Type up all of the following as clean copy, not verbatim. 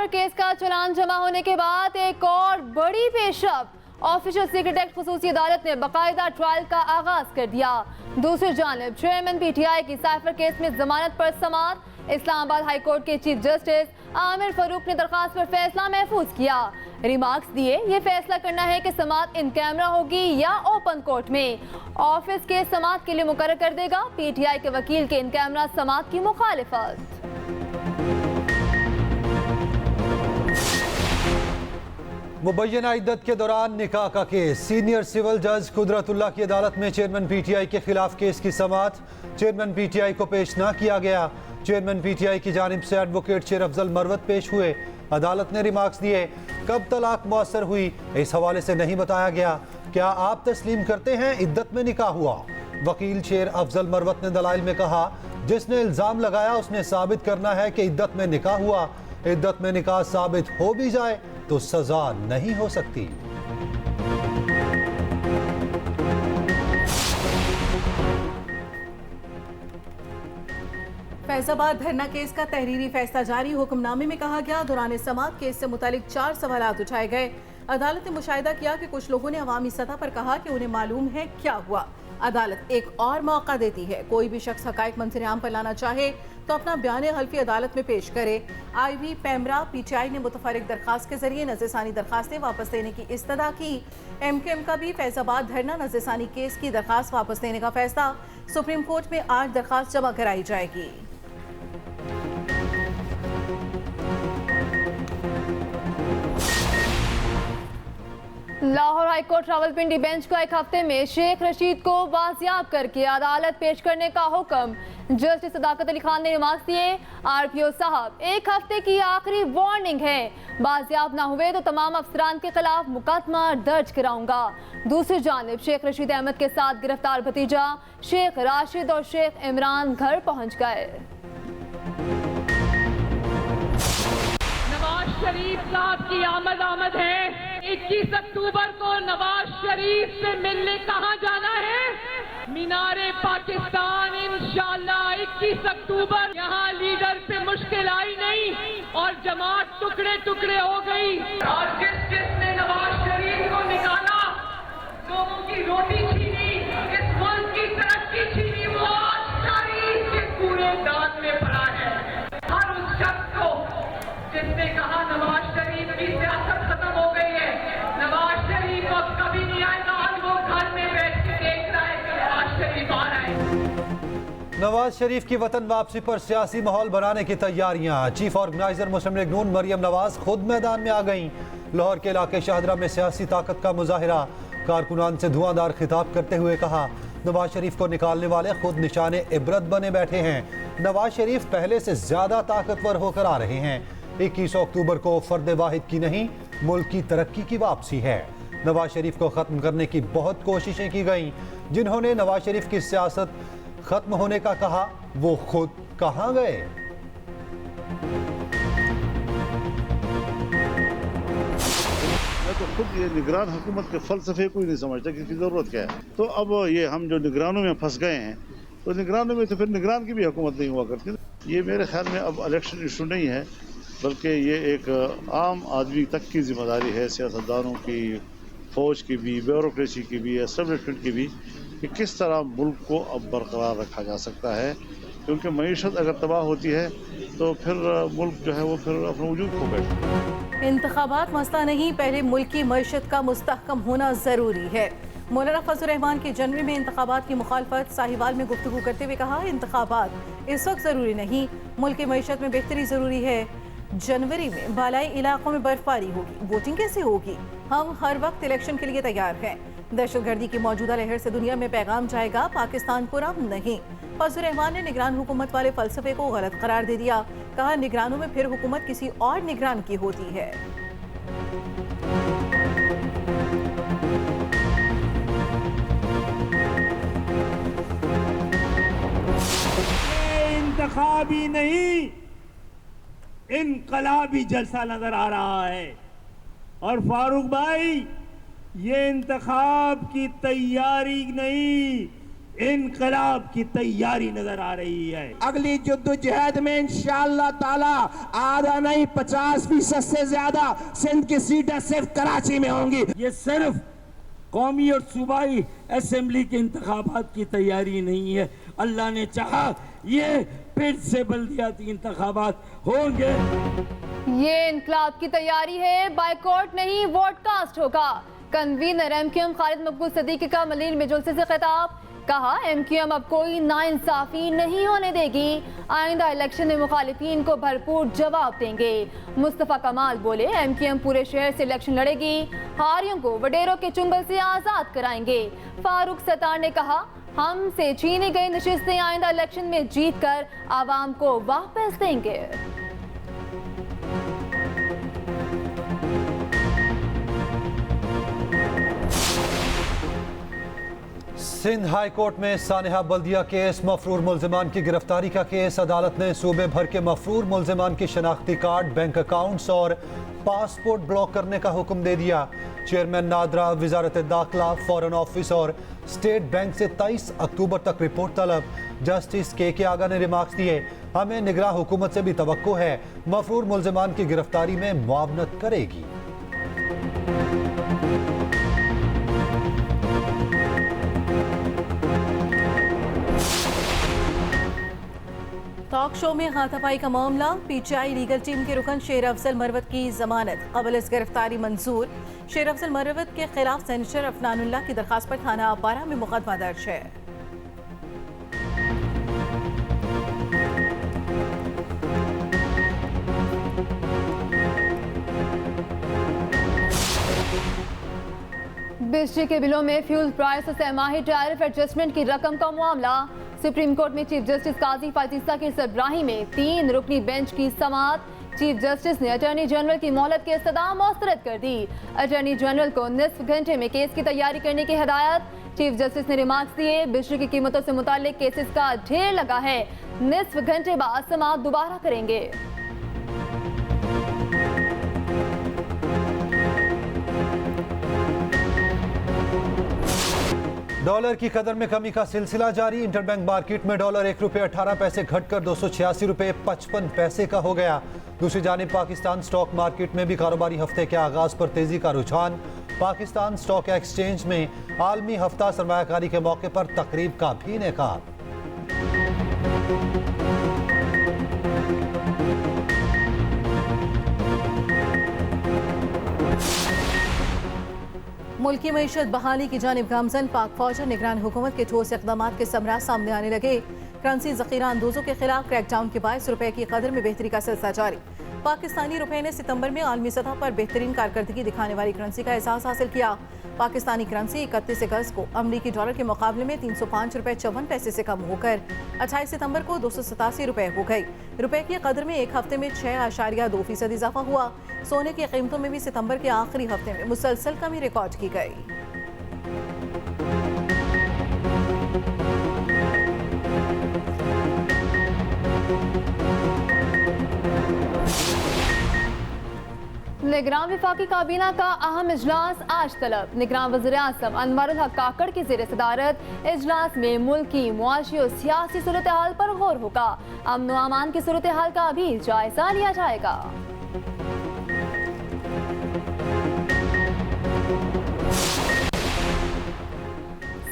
Cipher case का चालान जमा होने के बाद एक और बड़ी पेशरफ। ऑफिशियल सीक्रेट एक्ट खुसूसी अदालत ने बाकायदा ट्रायल का आगाज कर दिया। दूसरी जानिब चेयरमैन पीटीआई की साइफर केस में जमानत पर समाअत। इस्लामाबाद हाई कोर्ट के चीफ जस्टिस आमिर फारूक ने दरखास्त पर फैसला महफूज किया। रिमार्क्स दिए, ये फैसला करना है कि समाअत इन कैमरा होगी या ओपन कोर्ट में। ऑफिस के समाअत के लिए मुकर्रर कर देगा। पीटीआई के वकील के इन कैमरा समाअत की मुखालिफत। मुबैना इद्दत के दौरान निकाह का केस। सीनियर सिविल जज कुदरतुल्लाह की अदालत में चेयरमैन पीटीआई के खिलाफ केस की समाअत। चेयरमैन पीटीआई को पेश न किया गया। चेयरमैन पीटीआई की जानिब से एडवोकेट शेर अफजल मरवत पेश हुए। अदालत ने रिमार्क्स दिए, कब तलाक मुअस्सर हुई इस हवाले से नहीं बताया गया। क्या आप तस्लीम करते हैं इद्दत में निकाह हुआ? वकील शेर अफजल मरवत ने दलाइल में कहा, जिसने इल्जाम लगाया उसने साबित करना है कि इद्दत में निकाह हुआ। इद्दत में निकाह साबित हो भी जाए तो सजा नहीं हो सकती। फैजाबाद धरना केस का तहरीरी फैसला जारी। हुक्मनामे में कहा गया, दौरान समाअत केस से मुतालिक 4 सवालात उठाए गए। अदालत ने मुशाहिदा किया कि कुछ लोगों ने अवामी सतह पर कहा कि उन्हें मालूम है क्या हुआ। अदालत एक और मौका देती है, कोई भी शख्स हकायक मंजर आम पर लाना चाहे तो अपना बयान हल्फी अदालत में पेश करे। आईवी पैमरा पीटीआई ने मुतफरिक दरखास्त के जरिए नज़रसानी दरखास्तें वापस लेने की इस्तदा की। एमकेएम का भी फैजाबाद धरना नज़रसानी केस की दरखास्त वापस लेने का फैसला। सुप्रीम कोर्ट में आज दरखास्त जमा कराई जाएगी। लाहौर हाईकोर्ट रावलपिंडी बेंच का एक हफ्ते में शेख रशीद को बाजियाब करके अदालत पेश करने का हुक्म। जस्टिस सदाकत अली खान ने रिमार्क्स दिए, आरपीओ साहब, एक हफ्ते की आखिरी वार्निंग है, बाजियाब ना हुए तो तमाम अफसरान के खिलाफ मुकदमा दर्ज कराऊंगा। दूसरी जानिब शेख रशीद अहमद के साथ गिरफ्तार भतीजा शेख राशिद और शेख इमरान घर पहुंच गए। नवाज शरीफ साहब की आमद है। 21 अक्टूबर को नवाज शरीफ से मिलने कहाँ जाना है? मीनारे पाकिस्तान इंशाअल्लाह 21 अक्टूबर। यहाँ लीडर पे मुश्किल आई नहीं और जमात टुकड़े टुकड़े हो गई। और जिसने नवाज शरीफ को निकाला, लोगों की रोटी छीनी, इस मुल्क की तरक्की छीनी, वो आज शरीफ के पूरे दांत में पड़ा है। हर उस शख्स को जिसने कहा नवाज शरीफ की सियासत खत्म हो गई है, नवाज शरीफ अब कभी नहीं आएगा, और वो घर में बैठ के देख रहा है कि नवाज शरीफ आ रहा है। नवाज शरीफ की वतन वापसी पर सियासी माहौल बनाने की तैयारियां। चीफ ऑर्गेनाइजर मुस्लिम लीग नून मरियम नवाज खुद मैदान में आ गईं। लाहौर के इलाके शाहदरा में सियासी ताकत का मुजाहिरा। कारकुनान से धुआंधार खिताब करते हुए कहा, नवाज शरीफ को निकालने वाले खुद निशाने इबरत बने बैठे हैं। नवाज शरीफ पहले से ज्यादा ताकतवर होकर आ रहे हैं। 21 अक्टूबर को फर्द वाहिद की नहीं, मुल्क की तरक्की की वापसी है। नवाज शरीफ को ख़त्म करने की बहुत कोशिशें की गईं। जिन्होंने नवाज शरीफ की सियासत ख़त्म होने का कहा, वो खुद कहाँ गए? मैं तो खुद ये निगरान हुकूमत के फ़लसफ़े को ही नहीं समझता कि इसकी ज़रूरत क्या है। तो अब ये हम जो निगरानों में फंस गए हैं, तो निगरानों में तो फिर निगरान की भी हुकूमत नहीं हुआ करती। ये मेरे ख्याल में अब इलेक्शन इशू नहीं है, बल्कि ये एक आम आदमी तक की जिम्मेदारी है, सियासतदानों की, फ़ौज की भी, ब्यूरोक्रेसी की भी, एस्टेब्लिशमेंट की भी, कि किस तरह मुल्क को अब बरकरार रखा जा सकता है। क्योंकि मईशत अगर तबाह होती है तो फिर मुल्क जो है वो फिर अपना वजूद खो बैठता है। इंतखाबात मसला नहीं, पहले मुल्क की मईशत का मुस्तहकम होना ज़रूरी है। मौलाना फजल रहमान की जनवरी में इंतखाबात की मुखालफत। साहिवाल में गुफ्तगू करते हुए कहा, इंतखाबात इस वक्त ज़रूरी नहीं, मुल्क की मईशत में बेहतरी ज़रूरी है। जनवरी में बालाई इलाकों में बर्फबारी होगी, वोटिंग कैसे होगी? हम हर वक्त इलेक्शन के लिए तैयार हैं। दहशतगर्दी की मौजूदा लहर से दुनिया में पैगाम जाएगा, पाकिस्तान को राम नहीं। फजल रहमान ने निगरान हुकूमत वाले फलसफे को गलत करार दे दिया। कहा, निगरानों में फिर हुकूमत किसी और निगरान की होती है। इंतखाबी नहीं, इनकलाबी जलसा नजर आ रहा है। और फारूक भाई, ये इंतखाब की तैयारी नहीं, इनकलाब की तैयारी नजर आ रही है। अगली जद्दोजहद में इंशाअल्लाह ताला आधा नहीं 50% से ज्यादा सिंध की सीटें सिर्फ कराची में होंगी। ये सिर्फ कौमी और सूबाई असेंबली के इंतखाबात की तैयारी नहीं है, अल्लाह ने चाहा ये फिर से बल्दियाती इंतखाबात होंगे। ये इनकलाब की तैयारी है, बाइकॉट नहीं वोट कास्ट होगा। कन्वीनर एमक्यूएम खालिद मकबूल सदीकी का मलील में जुलसे से खिताब, कहा एमक्यूएम अब कोई नाइंसाफी नहीं होने देगी, आइंदा इलेक्शन में मुखालिफिन को भरपूर जवाब देंगे। मुस्तफा कमाल बोले एमक्यूएम पूरे शहर से इलेक्शन लड़ेगी, हारियों को वडेरों के चुंगल से आजाद कराएंगे। फारूक सत्तार ने कहा हमसे छीनी गई नशिस्तें आइंदा इलेक्शन में जीत कर आवाम को वापस देंगे। सिंध हाई कोर्ट में सानेहा बल्दिया केस, मफरूर मुल्जिमान की गिरफ्तारी का केस। अदालत ने सूबे भर के मफरूर मुल्जिमान की शनाख्ती कार्ड, बैंक अकाउंट्स और पासपोर्ट ब्लॉक करने का हुक्म दे दिया। चेयरमैन नादरा, वजारत दाखिला, फॉरेन ऑफिस और स्टेट बैंक से 23 अक्टूबर तक रिपोर्ट तलब। जस्टिस के आगा ने रिमार्क्स दिए, हमें निगरां हुकूमत से भी तवक्को है, मफरूर मुल्जिमान की गिरफ्तारी में मुआवनत करेगी। टॉक शो में हाथापाई का मामला, पीटीआई लीगल टीम के रुकन शेर अफजल मरवत की जमानत, कबल इस गिरफ्तारी मंजूर। शेर अफजल मरवत के खिलाफ सेनेटर अफनानुल्लाह की दरखास्त पर थाना अपारा में मुकदमा दर्ज है। बिजली के बिलों में फ्यूल प्राइस और सहमाही टैरिफ एडजस्टमेंट की रकम का मामला, सुप्रीम कोर्ट में चीफ जस्टिस काजी फातिसा की सरबराही में 3 रुकनी बेंच की समाअत। चीफ जस्टिस ने अटॉर्नी जनरल की मोहलत की इस्तदा मुस्तरद कर दी। अटॉर्नी जनरल को निस्फ घंटे में केस की तैयारी करने की हिदायत। चीफ जस्टिस ने रिमार्क्स दिए, बिजली की कीमतों से मुताल्लिक केसेस का ढेर लगा है, निस्फ घंटे बाद समाअत दोबारा करेंगे। डॉलर की कदर में कमी का सिलसिला जारी। इंटरबैंक मार्केट में डॉलर 1 रुपये 18 पैसे घटकर 286 रुपये 55 पैसे का हो गया। दूसरी जानिब पाकिस्तान स्टॉक मार्केट में भी कारोबारी हफ्ते के आगाज पर तेजी का रुझान। पाकिस्तान स्टॉक एक्सचेंज में आलमी हफ्ता सरमायाकारी के मौके पर तकरीब का भी इनेकाद। मुल्की मईशत बहाली की जानिब गामजन, पाक फौज और निगरान हुकूमत के ठोस इक़दाम के समरा सामने आने लगे। करंसी ज़ख़ीरा अंदोज़ों के खिलाफ क्रैकडाउन के बायस रुपए की कदर में बेहतरी का सिलसिला जारी। पाकिस्तानी रुपए ने सितंबर में आलमी सतह पर बेहतरीन कारकर्दगी दिखाने वाली करंसी का एहसास हासिल किया। पाकिस्तानी करंसी 31 अगस्त को अमरीकी डॉलर के मुकाबले में 305 रुपये 54 पैसे से कम होकर 28 सितंबर को 287 रुपये हो गई। रुपए की कदर में एक हफ्ते में 6.2% इजाफा हुआ। सोने की कीमतों में भी सितंबर के आखिरी हफ्ते में मुसलसल कमी रिकॉर्ड की गई। निगरान विफाकी काबीना का अहम इजलास आज तलब। निगरान वज़ीर-ए-आज़म अनवरुल हक काकड़ की ज़ेर सदारत इजलास में मुल्की, मुआशी और सियासी सूरत हाल पर गौर होगा। अमन व अमान की सूरत हाल का भी जायजा लिया जाएगा।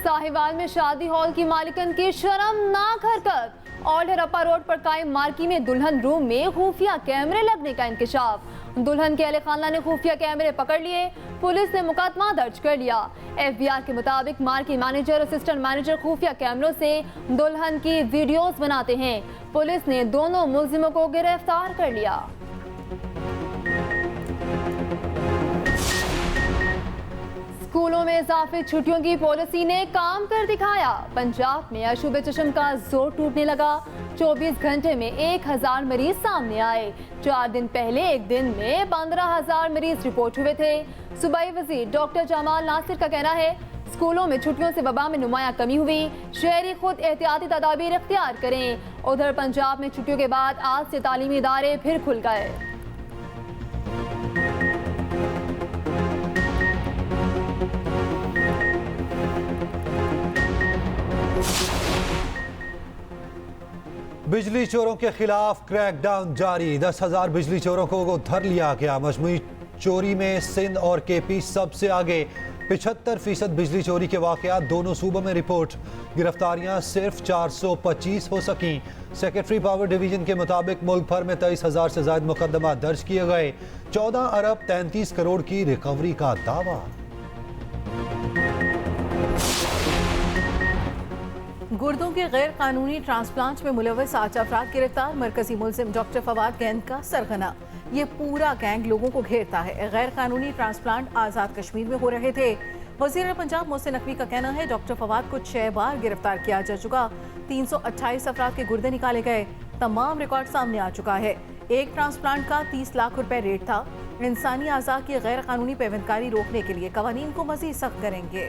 साहिवाल में शादी हॉल की मालिकन की शर्मनाक हरकत। ऑल्ड हरप्पा रोड पर कायम मार्की में दुल्हन रूम में खुफिया कैमरे लगने का इंकशाफ। दुल्हन के अहले खानदान ने खुफिया कैमरे पकड़ लिए, पुलिस ने मुकदमा दर्ज कर लिया। FBI के मुताबिक मार्की मैनेजर और असिस्टेंट मैनेजर खुफिया कैमरों से दुल्हन की वीडियोस बनाते हैं। पुलिस ने दोनों मुल्जिमों को गिरफ्तार कर लिया। स्कूलों में इजाफी छुट्टियों की पॉलिसी ने काम कर दिखाया। पंजाब में अशुभ चश्म का जोर टूटने लगा। 24 घंटे में 1000 मरीज सामने आए। 4 दिन पहले एक दिन में 15,000 मरीज रिपोर्ट हुए थे। सूबाई वजीर डॉक्टर जमाल नासिर का कहना है, स्कूलों में छुट्टियों से वबा में नुमाया कमी हुई, शहरी खुद एहतियाती तदाबीर इख्तियार करें। उधर पंजाब में छुट्टियों के बाद आज से तालीमी इदारे फिर खुल गए। बिजली चोरों के खिलाफ क्रैकडाउन जारी। 10,000 बिजली चोरों को धर लिया गया। मजमूई चोरी में सिंध और केपी सबसे आगे। 75% बिजली चोरी के वाकयात दोनों सूबों में रिपोर्ट। गिरफ्तारियां सिर्फ 425 हो सकी। सेक्रेटरी पावर डिवीजन के मुताबिक मुल्क भर में 23,000 से ज्यादा मुकदमा दर्ज किए गए। 14 अरब 33 करोड़ की रिकवरी का दावा। गुर्दों के गैर कानूनी ट्रांसप्लांट में मुलव्वस 8 अफराद गिरफ्तार। मरकजी मुलजिम डॉक्टर फवाद गैंग का सरगना। ये पूरा गैंग लोगों को घेरता है। गैर कानूनी ट्रांसप्लांट आज़ाद कश्मीर में हो रहे थे। वज़ीर पंजाब मोहसिन नकवी का कहना है डॉक्टर फवाद को 6 बार गिरफ्तार किया जा चुका। 328 अफराद के गुर्दे निकाले गए। तमाम रिकॉर्ड सामने आ चुका है। एक ट्रांसप्लांट का 30 लाख रुपए रेट था। इंसानी अज़ा की गैर कानूनी पेवंदकारी रोकने के लिए कवानीन को मज़ीद सख्त करेंगे।